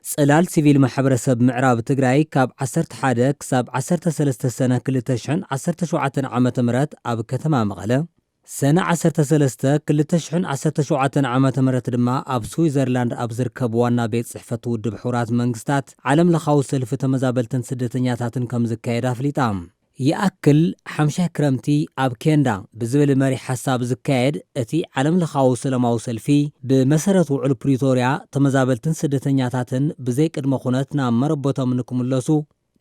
ጽላል ሲቪል ማሕበረሰብ ምዕራብ ትግራይ ካብ 11 ክሳብ 13 ሰነ 2017 ዓመተ ምህረት ኣብ ከተማ መቐለ ሰነ 13 2017 ዓመተ ምህረት ድማ ኣብ ስዊዘርላንድ ኣብ ዝርከብ ዋና ቤት ጽሕፈት ውድብ ሕቡራት መንግስታት ዓለም ለኻዊ ሰልፊ ተመዛበልትን ስደተኛታትን ከም ዝካየድ ኣፍሊጣ ይኣክል ሓምሻይ ክረምቲ ኣብ ኬንዳ ብዝብል መሪ ሓሳብ ዝካየድ እቲ ዓለም ለኻዊ ሰላማዊ ሰልፊ ብመሰረት ውዕል ፕሪቶርያ ተመዛበልትን ስደተኛታትን ብዘይ ቅድመ ኩነት ናብ መረበቶም ንክምለሱ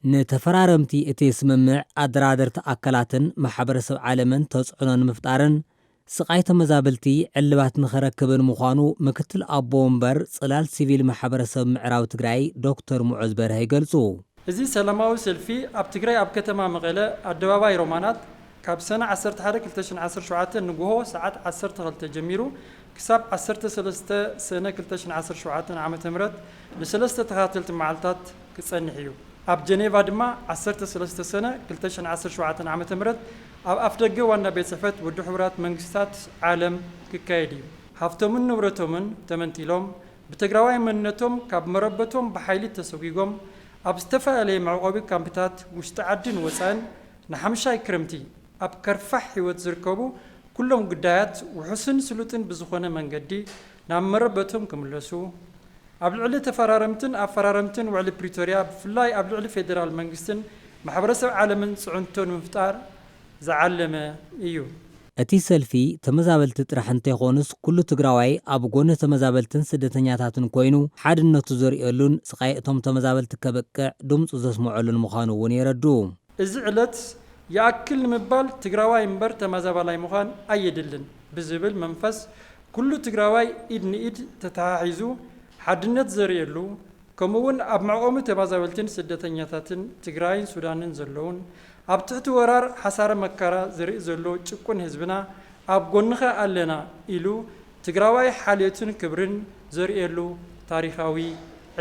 ንተፈራረምቲ እቲ ስምምዕ ኣደራደርቲ ኣካላትን ማሕበረሰብ ዓለምን ተጽዕኖ ንምፍጣርን ስቃይ ተመዛበልቲ ዕልባት ንኸረክብን ምዃኑ ምክትል ኣቦ ወንበር ጽላል ሲቪል ማሕበረሰብ ምዕራብ ትግራይ ዶክተር ሙዑዝ በርሀ ይገልጹ። እዚ ሰላማዊ ሰልፊ ኣብ ትግራይ ኣብ ከተማ መቐለ ኣደባባይ ሮማናት ካብ ሰነ 11 2017 ንግሆ ሰዓት 12 ጀሚሩ ክሳብ 13 ሰነ 2017 ዓመተ ምህረት ን3 ተኸታተልቲ መዓልታት ክጸንሕ እዩ። ኣብ ጀኔቫ ድማ 13 ሰነ 2017 ዓመተ ምህረት ኣብ ኣፍደገ ዋና ቤት ጽሕፈት ውድብ ሕቡራት መንግስታት ዓለም ክካየድ እዩ። ሃፍቶምን ንብረቶምን ተመንቲሎም ብትግራዋይ መንነቶም ካብ መረበቶም ብሓይሊ ተሰጊጎም ኣብ ዝተፈላለየ መዕቆቢ ካምፕታት ውሽጢ ዓድን ወፃን ንሓምሻይ ክረምቲ ኣብ ከርፋሕ ህይወት ዝርከቡ ኩሎም ጉዳያት ውሑስን ስሉጥን ብዝኾነ መንገዲ ናብ መረበቶም ክምለሱ ኣብ ልዕሊ ተፈራረምትን ኣፈራረምትን ውዕሊ ፕሪቶርያ ብፍላይ ኣብ ልዕሊ ፌደራል መንግስትን ማሕበረሰብ ዓለምን ጽዕንቶ ንምፍጣር ዝዓለመ እዩ። እቲ ሰልፊ ተመዛበልቲ ጥራሕ እንተይኮኑስ ኩሉ ትግራዋይ ኣብ ጎኒ ተመዛበልትን ስደተኛታትን ኮይኑ ሓድነቱ ዘርእየሉን ስቃይ እቶም ተመዛበልቲ ከበቅዕ ድምፁ ዘስምዐሉን ምዃኑ እውን የረዱ። እዚ ዕለት ይኣክል ንምባል ትግራዋይ እምበር ተመዛባላይ ምዃን ኣየድልን ብዝብል መንፈስ ኩሉ ትግራዋይ ኢድ ንኢድ ተተሓሒዙ ሓድነት ዘርእየሉ ከምኡውን ኣብ መዕቆሚ ተመዛበልትን ስደተኛታትን ትግራይን ሱዳንን ዘለውን ኣብ ትሕቲ ወራር ሓሳረ መከራ ዝርኢ ዘሎ ጭቁን ህዝብና ኣብ ጎንኸ ኣለና ኢሉ ትግራዋይ ሓልዮትን ክብርን ዘርእየሉ ታሪኻዊ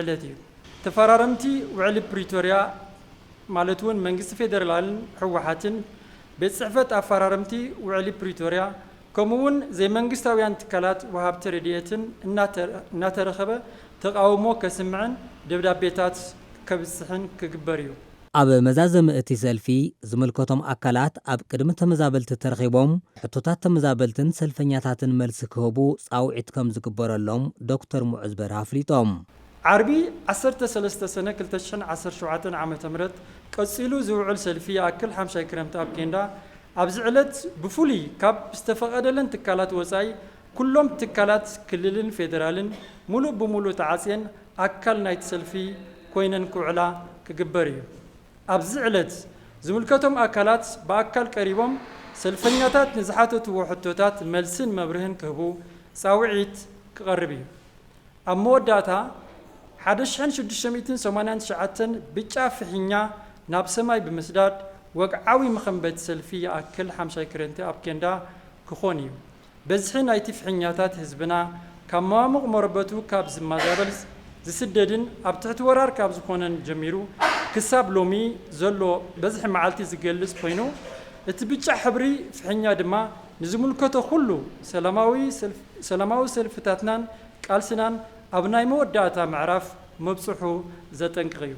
ዕለት እዩ። ተፈራረምቲ ውዕሊ ፕሪቶርያ ማለት እውን መንግስቲ ፌደራልን ሕወሓትን ቤት ጽሕፈት ኣፈራረምቲ ውዕሊ ፕሪቶርያ ከምኡውን ዘይመንግስታውያን ትካላት ወሃብቲ ረድኤትን እናተረኸበ ተቃውሞ ከስምዕን ደብዳቤታት ከብጽሕን ክግበር እዩ። ኣብ መዛዘሚ እቲ ሰልፊ ዝምልከቶም ኣካላት ኣብ ቅድሚ ተመዛበልቲ ተረኺቦም ሕቶታት ተመዛበልትን ሰልፈኛታትን መልሲ ክህቡ ጻውዒት ከም ዝግበረሎም ዶክተር ሙዑዝ በርሀ ኣፍሊጦም። ዓርቢ 13 ሰነ 2017 ዓመተ ምህረት ቀጺሉ ዝውዕል ሰልፊ ይኣክል ሓምሻይ ክረምቲ ኣብ ኬንዳ ኣብዚ ዕለት ብፍሉይ ካብ ዝተፈቐደለን ትካላት ወፃኢ ኩሎም ትካላት ክልልን ፌደራልን ሙሉእ ብሙሉእ ተዓጽየን ኣካል ናይቲ ሰልፊ ኮይነን ክውዕላ ክግበር እዩ። ኣብዚ ዕለት ዝምልከቶም ኣካላት ብኣካል ቀሪቦም ሰልፈኛታት ንዝሓተትዎ ሕቶታት መልስን መብርህን ክህቡ ጻውዒት ክቐርብ እዩ። ኣብ መወዳእታ 1689 ብጫ ፍሕኛ ናብ ሰማይ ብምስዳድ ወግዓዊ መኸንበት ሰልፊ ይኣክል ሓምሻይ ክረምቲ ኣብ ኬንዳ ክኾን እዩ። በዝሒ ናይቲ ፍሕኛታት ህዝብና ካብ መዋሙቕ መረበቱ ካብ ዝመዛበል ዝስደድን ኣብ ትሕቲ ወራር ካብ ዝኾነን ጀሚሩ ክሳብ ሎሚ ዘሎ በዝሒ መዓልቲ ዝገልጽ ኮይኑ እቲ ብጫ ሕብሪ ፍሕኛ ድማ ንዝምልከቶ ኩሉ ሰላማዊ ሰልፍታትናን ቃልስናን ኣብ ናይ መወዳእታ ምዕራፍ መብጽሑ ዘጠንቅቕ እዩ።